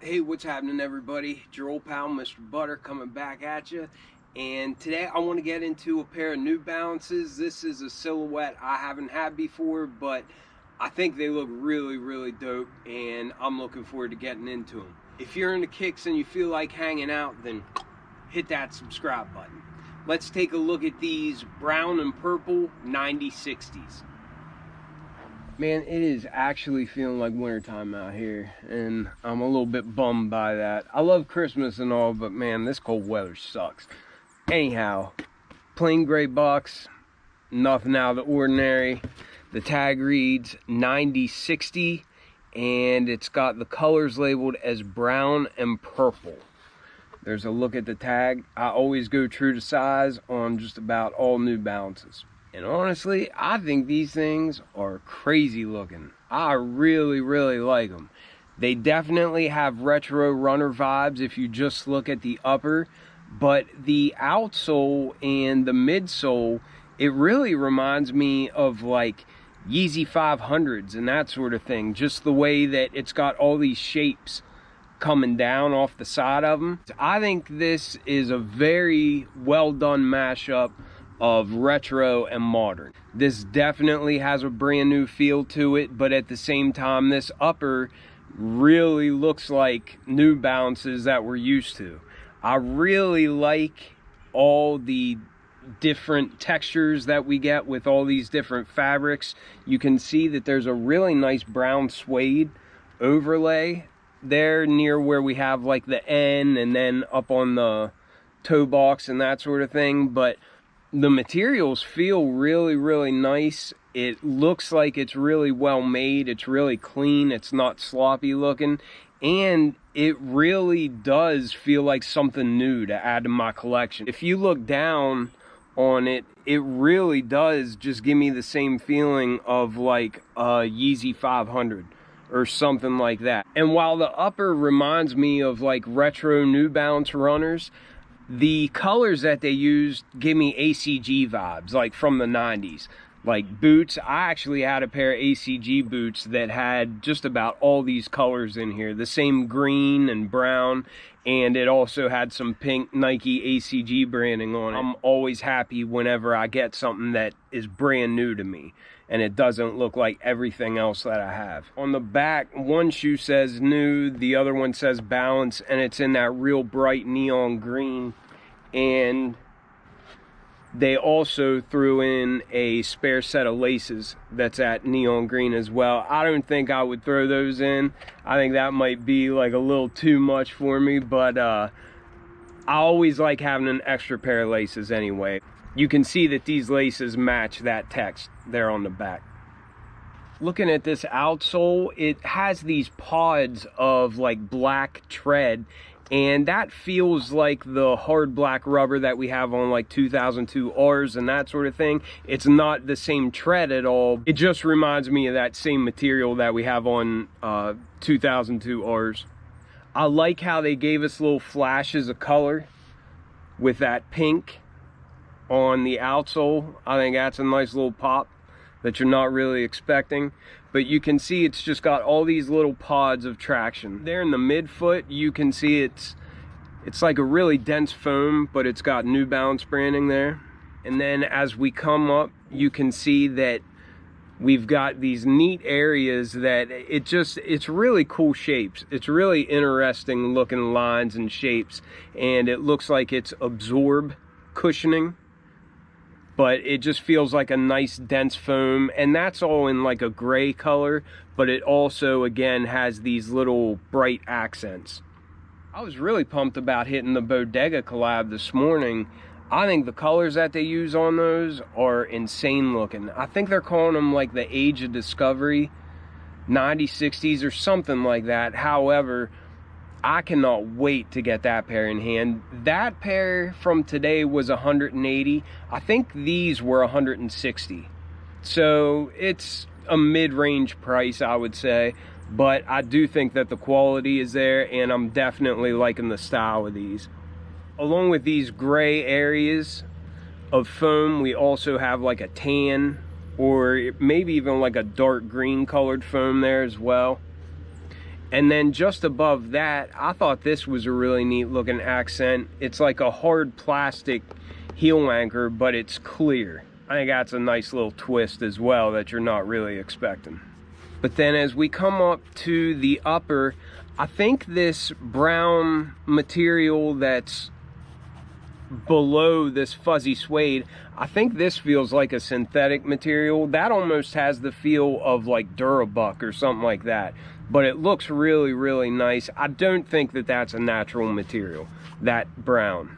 Hey, what's happening, everybody? Your old pal, Mr. Butter, coming back at you. And today I want to get into a pair of New Balances. This is a silhouette I haven't had before, but I think they look really, really dope, and I'm looking forward to getting into them. If you're into kicks and you feel like hanging out, then hit that subscribe button. Let's take a look at these brown and purple 9060s. Man, it is actually feeling like wintertime out here, and I'm a little bit bummed by that. I love Christmas and all, but man, this cold weather sucks. Anyhow, plain gray box, nothing out of the ordinary. The tag reads 9060, and it's got the colors labeled as brown and purple. There's a look at the tag. I always go true to size on just about all New Balances. And honestly, I think these things are crazy looking. I really, really like them. They definitely have retro runner vibes if you just look at the upper, but the outsole and the midsole, it really reminds me of like Yeezy 500s and that sort of thing. Just the way that it's got all these shapes coming down off the side of them. I think this is a very well done mashup of retro and modern. This definitely has a brand new feel to it, but at the same time, this upper really looks like New Balances that we're used to. I really like all the different textures that we get with all these different fabrics. You can see that there's a really nice brown suede overlay there near where we have like the N and then up on the toe box and that sort of thing, but the materials feel really, really nice. It looks like it's really well made. It's really clean. It's not sloppy looking. And it really does feel like something new to add to my collection. If you look down on it, it really does just give me the same feeling of like a Yeezy 500 or something like that. And while the upper reminds me of like retro New Balance runners, the colors that they used give me ACG vibes, like from the 90s. Like boots, I actually had a pair of ACG boots that had just about all these colors in here. The same green and brown, and it also had some pink Nike ACG branding on it. I'm always happy whenever I get something that is brand new to me, and it doesn't look like everything else that I have. On the back, one shoe says new, the other one says balance, and it's in that real bright neon green. And they also threw in a spare set of laces that's at neon green as well. I don't think I would throw those in. I think that might be like a little too much for me, but I always like having an extra pair of laces anyway. You can see that these laces match that text there on the back. Looking at this outsole, it has these pods of like black tread, and that feels like the hard black rubber that we have on like 2002Rs and that sort of thing. It's not the same tread at all. It just reminds me of that same material that we have on 2002Rs. I like how they gave us little flashes of color with that pink on the outsole. I think that's a nice little pop that you're not really expecting, but you can see it's just got all these little pods of traction. There in the midfoot, you can see it's like a really dense foam, but it's got New Balance branding there. And then as we come up, you can see that we've got these neat areas that it's really cool shapes. It's really interesting looking lines and shapes, and it looks like it's absorb cushioning, but it just feels like a nice dense foam, and that's all in like a gray color, but it also again has these little bright accents. I was really pumped about hitting the Bodega collab this morning. I think the colors that they use on those are insane looking. I think they're calling them like the Age of Discovery 9060s or something like that. However, I cannot wait to get that pair in hand. That pair from today was 180. I think these were 160. So it's a mid-range price, I would say. But I do think that the quality is there, and I'm definitely liking the style of these. Along with these gray areas of foam, we also have like a tan or maybe even like a dark green colored foam there as well. And then just above that, I thought this was a really neat looking accent. It's like a hard plastic heel anchor, but it's clear. I think that's a nice little twist as well that you're not really expecting. But then as we come up to the upper, I think this brown material that's below this fuzzy suede, I think this feels like a synthetic material. That almost has the feel of like Durabuck or something like that. But it looks really, really nice. I don't think that that's a natural material, that brown.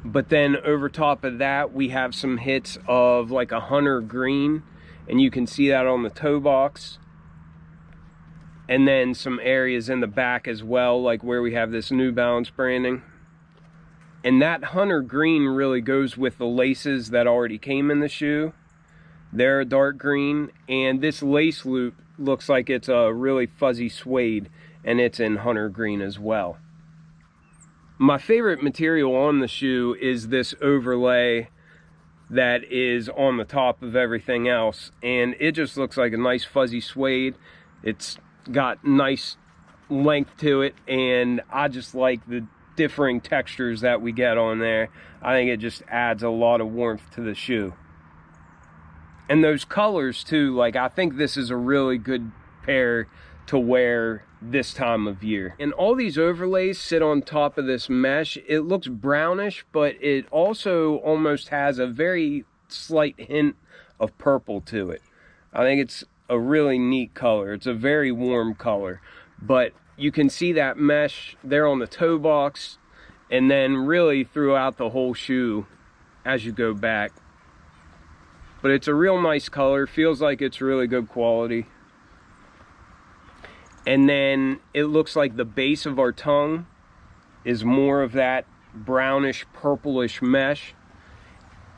But then over top of that, we have some hits of like a hunter green, and you can see that on the toe box. And then some areas in the back as well, like where we have this New Balance branding. And that hunter green really goes with the laces that already came in the shoe. They're a dark green, and this lace loop looks like it's a really fuzzy suede, and it's in hunter green as well. My favorite material on the shoe is this overlay that is on the top of everything else, and it just looks like a nice fuzzy suede. It's got nice length to it, and I just like the differing textures that we get on there. I think it just adds a lot of warmth to the shoe. And those colors too, like I think this is a really good pair to wear this time of year. And all these overlays sit on top of this mesh. It looks brownish, but it also almost has a very slight hint of purple to it. I think it's a really neat color. It's a very warm color, but you can see that mesh there on the toe box, and then really throughout the whole shoe as you go back. But it's a real nice color, feels like it's really good quality. And then it looks like the base of our tongue is more of that brownish purplish mesh,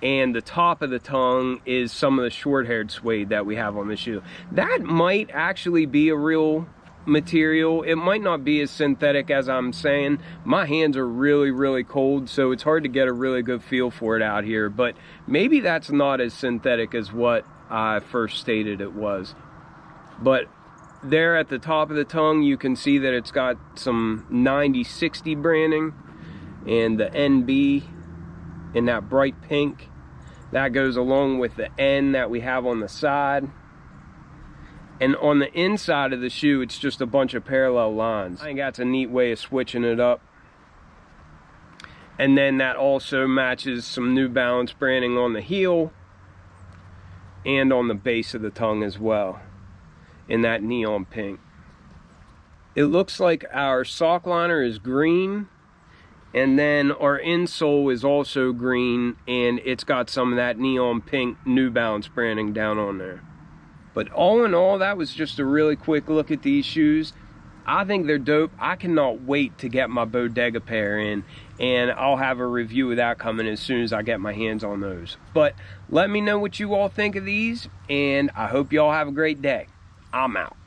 and the top of the tongue is some of the short-haired suede that we have on the shoe. That might actually be a real material. It might not be as synthetic as I'm saying. My hands are really, really cold, so it's hard to get a really good feel for it out here, but maybe that's not as synthetic as what I first stated it was. But there at the top of the tongue, you can see that it's got some U9060 branding, and the NB in that bright pink. That goes along with the N that we have on the side. And on the inside of the shoe, it's just a bunch of parallel lines. I think that's a neat way of switching it up. And then that also matches some New Balance branding on the heel and on the base of the tongue as well, in that neon pink. It looks like our sock liner is green, and then our insole is also green, and it's got some of that neon pink New Balance branding down on there. But all in all, that was just a really quick look at these shoes. I think they're dope. I cannot wait to get my Bodega pair in, and I'll have a review of that coming as soon as I get my hands on those. But let me know what you all think of these, and I hope you all have a great day. I'm out.